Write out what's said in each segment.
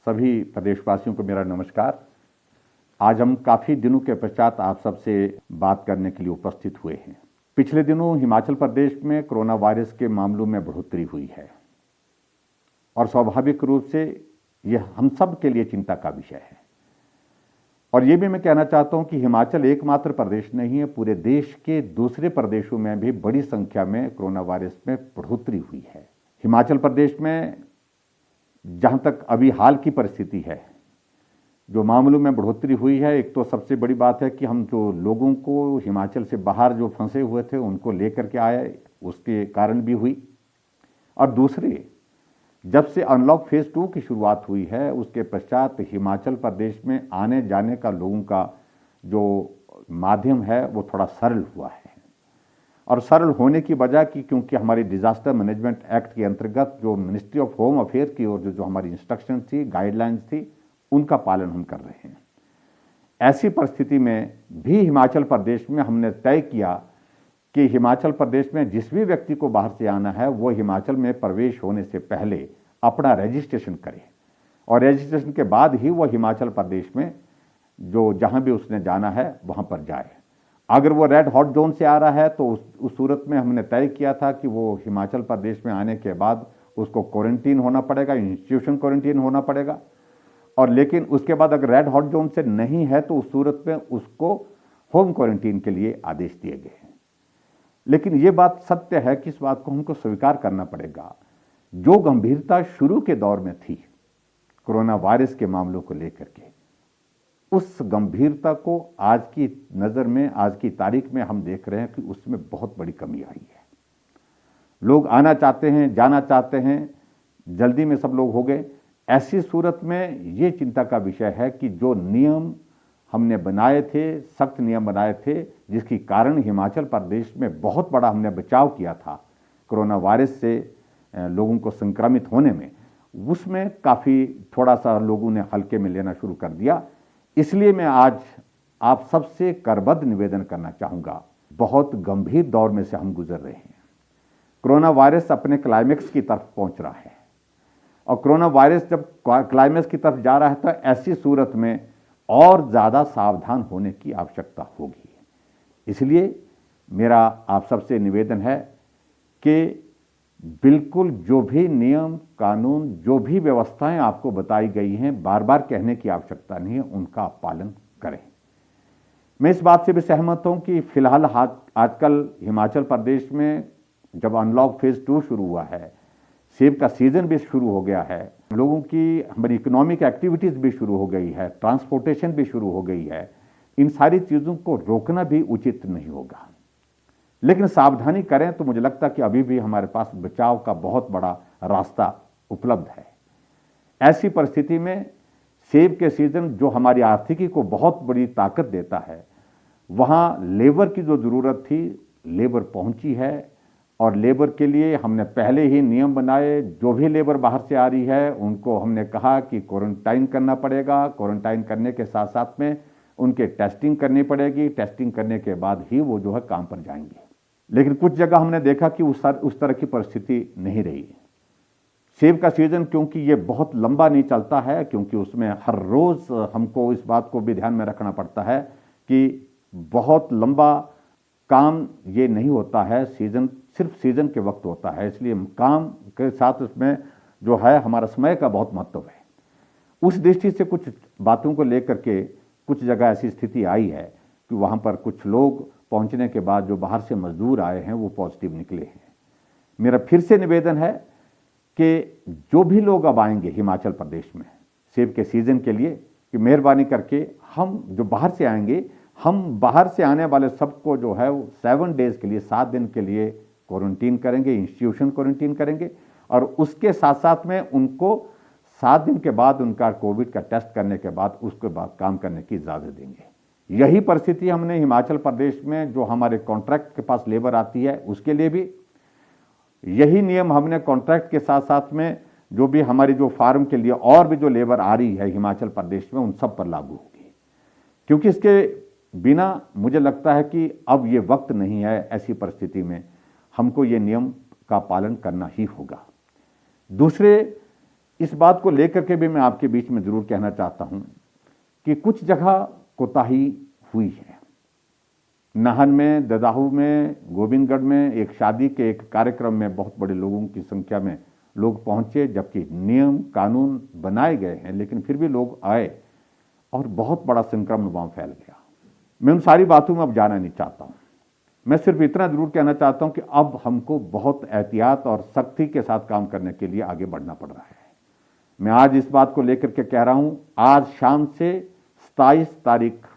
सभी प्रदेशवासियों को मेरा नमस्कार। आज हम काफ़ी दिनों के पश्चात आप सबसे बात करने के लिए उपस्थित हुए हैं। पिछले दिनों हिमाचल प्रदेश में कोरोना वायरस के मामलों में बढ़ोतरी हुई है और स्वाभाविक रूप से यह हम सब के लिए चिंता का विषय है। और ये भी मैं कहना चाहता हूं कि हिमाचल एकमात्र प्रदेश नहीं है, पूरे देश के दूसरे प्रदेशों में भी बड़ी संख्या में कोरोना वायरस में बढ़ोतरी हुई है। हिमाचल प्रदेश में जहां तक अभी हाल की परिस्थिति है, जो मामलों में बढ़ोतरी हुई है, एक तो सबसे बड़ी बात है कि हम जो लोगों को हिमाचल से बाहर जो फंसे हुए थे उनको लेकर के आए, उसके कारण भी हुई। और दूसरे, जब से अनलॉक फेज 2 की शुरुआत हुई है उसके पश्चात हिमाचल प्रदेश में आने जाने का लोगों का जो माध्यम है वो थोड़ा सरल हुआ है। और सरल होने की वजह की क्योंकि हमारी डिजास्टर मैनेजमेंट एक्ट के अंतर्गत जो मिनिस्ट्री ऑफ होम अफेयर की ओर जो हमारी इंस्ट्रक्शन थी, गाइडलाइंस थी, उनका पालन हम कर रहे हैं। ऐसी परिस्थिति में भी हिमाचल प्रदेश में हमने तय किया कि हिमाचल प्रदेश में जिस भी व्यक्ति को बाहर से आना है वो हिमाचल में प्रवेश होने से पहले अपना रजिस्ट्रेशन करे और रजिस्ट्रेशन के बाद ही वो हिमाचल प्रदेश में जो जहां भी उसने जाना है वहां पर जाए। अगर वो रेड हॉट जोन से आ रहा है तो उस सूरत में हमने तय किया था कि वो हिमाचल प्रदेश में आने के बाद उसको क्वारंटीन होना पड़ेगा, इंस्टीट्यूशन क्वारंटीन होना पड़ेगा। और लेकिन उसके बाद अगर रेड हॉट जोन से नहीं है तो उस सूरत में उसको होम क्वारंटीन के लिए आदेश दिए गए हैं। लेकिन ये बात सत्य है कि इस बात को हमको स्वीकार करना पड़ेगा, जो गंभीरता शुरू के दौर में थी कोरोना वायरस के मामलों को लेकर के, उस गंभीरता को आज की नज़र में, आज की तारीख में हम देख रहे हैं कि उसमें बहुत बड़ी कमी आई है। लोग आना चाहते हैं, जाना चाहते हैं, जल्दी में सब लोग हो गए। ऐसी सूरत में ये चिंता का विषय है कि जो नियम हमने बनाए थे, सख्त नियम बनाए थे, जिसके कारण हिमाचल प्रदेश में बहुत बड़ा हमने बचाव किया था कोरोना वायरस से लोगों को संक्रमित होने में, उसमें काफ़ी थोड़ा सा लोगों ने हल्के में लेना शुरू कर दिया। इसलिए मैं आज आप सबसे करबद्ध निवेदन करना चाहूँगा, बहुत गंभीर दौर में से हम गुजर रहे हैं। कोरोना वायरस अपने क्लाइमेक्स की तरफ पहुँच रहा है और कोरोना वायरस जब क्लाइमेक्स की तरफ जा रहा है तो ऐसी सूरत में और ज़्यादा सावधान होने की आवश्यकता होगी। इसलिए मेरा आप सबसे निवेदन है कि बिल्कुल जो भी नियम कानून, जो भी व्यवस्थाएं आपको बताई गई हैं, बार बार कहने की आवश्यकता नहीं है, उनका आप पालन करें। मैं इस बात से भी सहमत हूं कि फिलहाल आजकल हिमाचल प्रदेश में जब अनलॉक फेज 2 शुरू हुआ है, सेब का सीजन भी शुरू हो गया है, लोगों की हमारी इकोनॉमिक एक्टिविटीज़ भी शुरू हो गई है, ट्रांसपोर्टेशन भी शुरू हो गई है। इन सारी चीज़ों को रोकना भी उचित नहीं होगा, लेकिन सावधानी करें तो मुझे लगता है कि अभी भी हमारे पास बचाव का बहुत बड़ा रास्ता उपलब्ध है। ऐसी परिस्थिति में सेब के सीजन जो हमारी आर्थिकी को बहुत बड़ी ताकत देता है, वहाँ लेबर की जो ज़रूरत थी, लेबर पहुँची है और लेबर के लिए हमने पहले ही नियम बनाए। जो भी लेबर बाहर से आ रही है उनको हमने कहा कि क्वारंटाइन करना पड़ेगा। क्वारंटाइन करने के साथ साथ में उनके टेस्टिंग करनी पड़ेगी। टेस्टिंग करने के बाद ही वो जो है काम पर जाएंगे। लेकिन कुछ जगह हमने देखा कि उस तरह की परिस्थिति नहीं रही। सेब का सीजन क्योंकि ये बहुत लंबा नहीं चलता है, क्योंकि उसमें हर रोज़ हमको इस बात को भी ध्यान में रखना पड़ता है कि बहुत लंबा काम ये नहीं होता है, सीजन सिर्फ सीजन के वक्त होता है। इसलिए काम के साथ उसमें जो है हमारा समय का बहुत महत्व है। उस दृष्टि से कुछ बातों को लेकर के कुछ जगह ऐसी स्थिति आई है कि वहाँ पर कुछ लोग पहुँचने के बाद जो बाहर से मजदूर आए हैं वो पॉजिटिव निकले हैं। मेरा फिर से निवेदन है कि जो भी लोग अब आएंगे हिमाचल प्रदेश में सेब के सीज़न के लिए, कि मेहरबानी करके हम जो बाहर से आएंगे, हम बाहर से आने वाले सबको जो है 7 डेज़ के लिए, 7 दिन के लिए क्वारंटीन करेंगे, इंस्टीट्यूशन क्वारंटीन करेंगे और उसके साथ साथ में उनको 7 दिन के बाद उनका कोविड का टेस्ट करने के बाद उसके बाद काम करने की इजाज़त देंगे। यही परिस्थिति हमने हिमाचल प्रदेश में जो हमारे कॉन्ट्रैक्ट के पास लेबर आती है उसके लिए भी यही नियम हमने कॉन्ट्रैक्ट के साथ साथ में जो भी हमारी जो फार्म के लिए और भी जो लेबर आ रही है हिमाचल प्रदेश में, उन सब पर लागू होगी। क्योंकि इसके बिना मुझे लगता है कि अब ये वक्त नहीं है, ऐसी परिस्थिति में हमको ये नियम का पालन करना ही होगा। दूसरे, इस बात को लेकर के भी मैं आपके बीच में जरूर कहना चाहता हूं कि कुछ जगह कोताही हुई है। नाहन में, ददाहू में, गोविंदगढ़ में एक शादी के एक कार्यक्रम में बहुत बड़े लोगों की संख्या में लोग पहुंचे, जबकि नियम कानून बनाए गए हैं, लेकिन फिर भी लोग आए और बहुत बड़ा संक्रमण वहां फैल गया। मैं उन सारी बातों में अब जाना नहीं चाहता हूं। मैं सिर्फ इतना जरूर कहना चाहता हूं कि अब हमको बहुत एहतियात और सख्ती के साथ काम करने के लिए आगे बढ़ना पड़ रहा है। मैं आज इस बात को लेकर के कह रहा हूं, आज शाम से 27 तारीख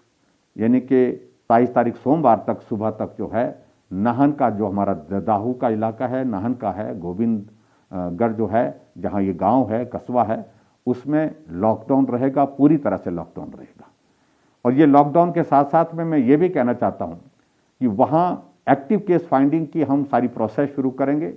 यानी कि 27 तारीख सोमवार तक सुबह तक जो है, नाहन का जो हमारा ददाहू का इलाका है, नाहन का है, गोविंदगढ़ जो है, जहां ये गांव है, कस्बा है, उसमें लॉकडाउन रहेगा, पूरी तरह से लॉकडाउन रहेगा। और ये लॉकडाउन के साथ साथ में मैं ये भी कहना चाहता हूं कि वहां एक्टिव केस फाइंडिंग की हम सारी प्रोसेस शुरू करेंगे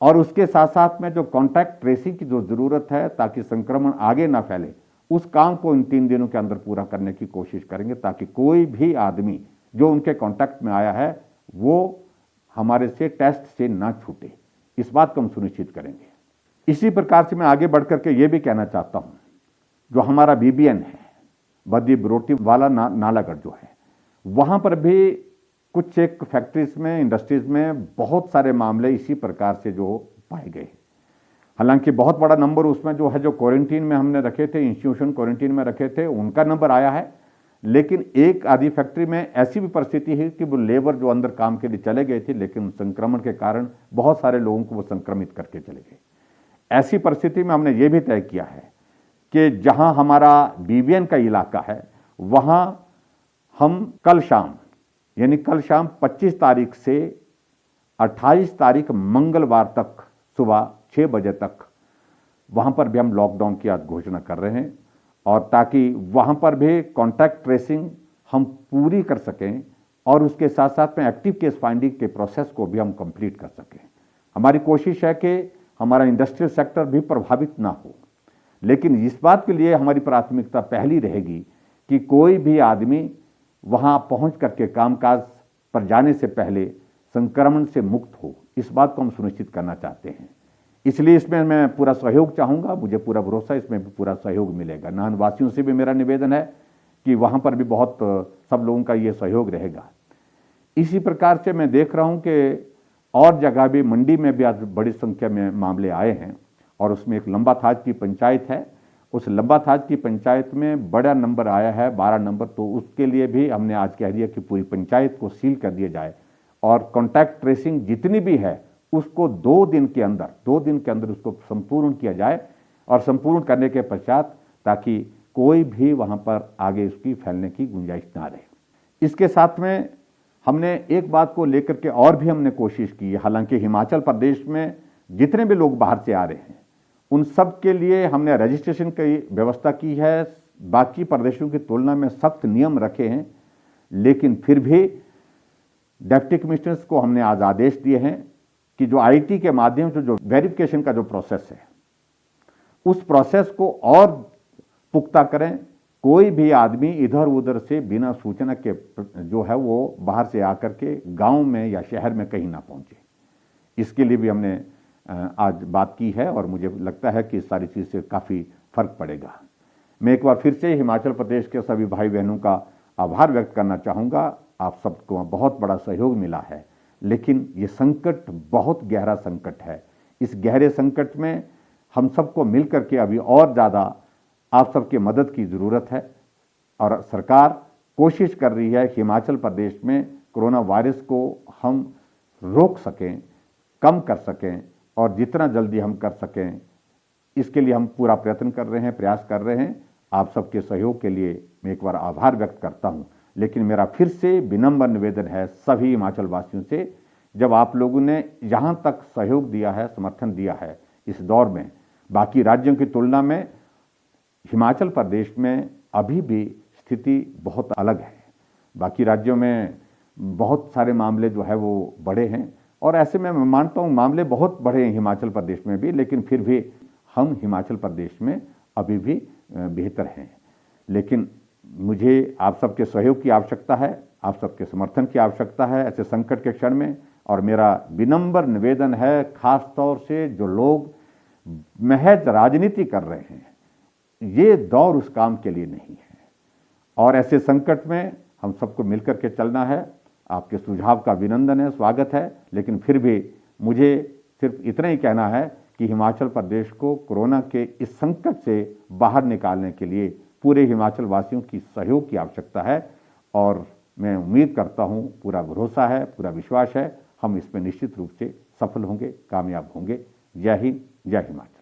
और उसके साथ साथ में जो कॉन्टैक्ट ट्रेसिंग की जो जरूरत है ताकि संक्रमण आगे ना फैले, उस काम को इन 3 दिनों के अंदर पूरा करने की कोशिश करेंगे, ताकि कोई भी आदमी जो उनके कांटेक्ट में आया है वो हमारे से टेस्ट से ना छूटे। इस बात को हम सुनिश्चित करेंगे। इसी प्रकार से मैं आगे बढ़कर के ये भी कहना चाहता हूं, जो हमारा बीबीएन है, बद्दी बरोटी वाला नालागढ़ जो है, वहां पर भी कुछ एक फैक्ट्रीज में, इंडस्ट्रीज में बहुत सारे मामले इसी प्रकार से जो पाए गए। हालांकि बहुत बड़ा नंबर उसमें जो है, जो क्वारंटीन में हमने रखे थे, इंस्टीट्यूशन क्वारंटीन में रखे थे, उनका नंबर आया है। लेकिन एक आधी फैक्ट्री में ऐसी भी परिस्थिति है कि वो लेबर जो अंदर काम के लिए चले गए थे, लेकिन संक्रमण के कारण बहुत सारे लोगों को वो संक्रमित करके चले गए। ऐसी परिस्थिति में हमने ये भी तय किया है कि जहां हमारा बीबीएन का इलाका है, वहां हम कल शाम यानी कल शाम 25 तारीख से 28 तारीख मंगलवार तक सुबह 6 बजे तक वहां पर भी हम लॉकडाउन की आज घोषणा कर रहे हैं, और ताकि वहां पर भी कॉन्टैक्ट ट्रेसिंग हम पूरी कर सकें और उसके साथ साथ में एक्टिव केस फाइंडिंग के प्रोसेस को भी हम कंप्लीट कर सकें। हमारी कोशिश है कि हमारा इंडस्ट्रियल सेक्टर भी प्रभावित ना हो, लेकिन इस बात के लिए हमारी प्राथमिकता पहली रहेगी कि कोई भी आदमी वहां पहुंच करके कामकाज पर जाने से पहले संक्रमण से मुक्त हो। इस बात को हम सुनिश्चित करना चाहते हैं। इसलिए इसमें मैं पूरा सहयोग चाहूंगा, मुझे पूरा भरोसा इसमें भी पूरा सहयोग मिलेगा। नाहन वासियों से भी मेरा निवेदन है कि वहां पर भी बहुत सब लोगों का ये सहयोग रहेगा। इसी प्रकार से मैं देख रहा हूं कि और जगह भी, मंडी में भी आज बड़ी संख्या में मामले आए हैं, और उसमें एक लंबा थाज की पंचायत है, उस लंबा थाज की पंचायत में बड़ा नंबर आया है, 12 नंबर। तो उसके लिए भी हमने आज कह दिया कि पूरी पंचायत को सील कर दिया जाए और कॉन्टैक्ट ट्रेसिंग जितनी भी है उसको 2 दिन के अंदर उसको संपूर्ण किया जाए, और संपूर्ण करने के पश्चात ताकि कोई भी वहां पर आगे उसकी फैलने की गुंजाइश ना रहे। इसके साथ में हमने एक बात को लेकर के और भी हमने कोशिश की है। हालांकि हिमाचल प्रदेश में जितने भी लोग बाहर से आ रहे हैं उन सब के लिए हमने रजिस्ट्रेशन की व्यवस्था की है, बाकी प्रदेशों की तुलना में सख्त नियम रखे हैं, लेकिन फिर भी डिप्टी कमिश्नर्स को हमने आज आदेश दिए हैं कि जो आईटी के माध्यम से जो वेरिफिकेशन का जो प्रोसेस है, उस प्रोसेस को और पुख्ता करें। कोई भी आदमी इधर उधर से बिना सूचना के जो है वो बाहर से आकर के गांव में या शहर में कहीं ना पहुंचे। इसके लिए भी हमने आज बात की है, और मुझे लगता है कि इस सारी चीज से काफी फर्क पड़ेगा। मैं एक बार फिर से हिमाचल प्रदेश के सभी भाई बहनों का आभार व्यक्त करना चाहूंगा। आप सबको बहुत बड़ा सहयोग मिला है, लेकिन ये संकट बहुत गहरा संकट है। इस गहरे संकट में हम सबको मिलकर के अभी और ज्यादा आप सबकी मदद की जरूरत है, और सरकार कोशिश कर रही है हिमाचल प्रदेश में कोरोना वायरस को हम रोक सकें, कम कर सकें, और जितना जल्दी हम कर सकें इसके लिए हम पूरा प्रयत्न कर रहे हैं, प्रयास कर रहे हैं। आप सबके सहयोग के लिए मैं एक बार आभार व्यक्त करता हूं, लेकिन मेरा फिर से विनम्र निवेदन है सभी हिमाचल वासियों से, जब आप लोगों ने यहां तक सहयोग दिया है, समर्थन दिया है इस दौर में, बाकी राज्यों की तुलना में हिमाचल प्रदेश में अभी भी स्थिति बहुत अलग है। बाकी राज्यों में बहुत सारे मामले जो है वो बड़े हैं, और ऐसे में मैं मानता हूं मामले बहुत बड़े हैं हिमाचल प्रदेश में भी, लेकिन फिर भी हम हिमाचल प्रदेश में अभी भी बेहतर हैं। लेकिन मुझे आप सबके सहयोग की आवश्यकता है, आप सबके समर्थन की आवश्यकता है ऐसे संकट के क्षण में। और मेरा विनम्र निवेदन है, खास तौर से जो लोग महज राजनीति कर रहे हैं, ये दौर उस काम के लिए नहीं है। और ऐसे संकट में हम सबको मिलकर के चलना है। आपके सुझाव का अभिनंदन है, स्वागत है, लेकिन फिर भी मुझे सिर्फ इतना ही कहना है कि हिमाचल प्रदेश को कोरोना के इस संकट से बाहर निकालने के लिए पूरे हिमाचल वासियों की सहयोग की आवश्यकता है। और मैं उम्मीद करता हूं, पूरा भरोसा है, पूरा विश्वास है, हम इसमें निश्चित रूप से सफल होंगे, कामयाब होंगे। जय हिंद, जय हिमाचल।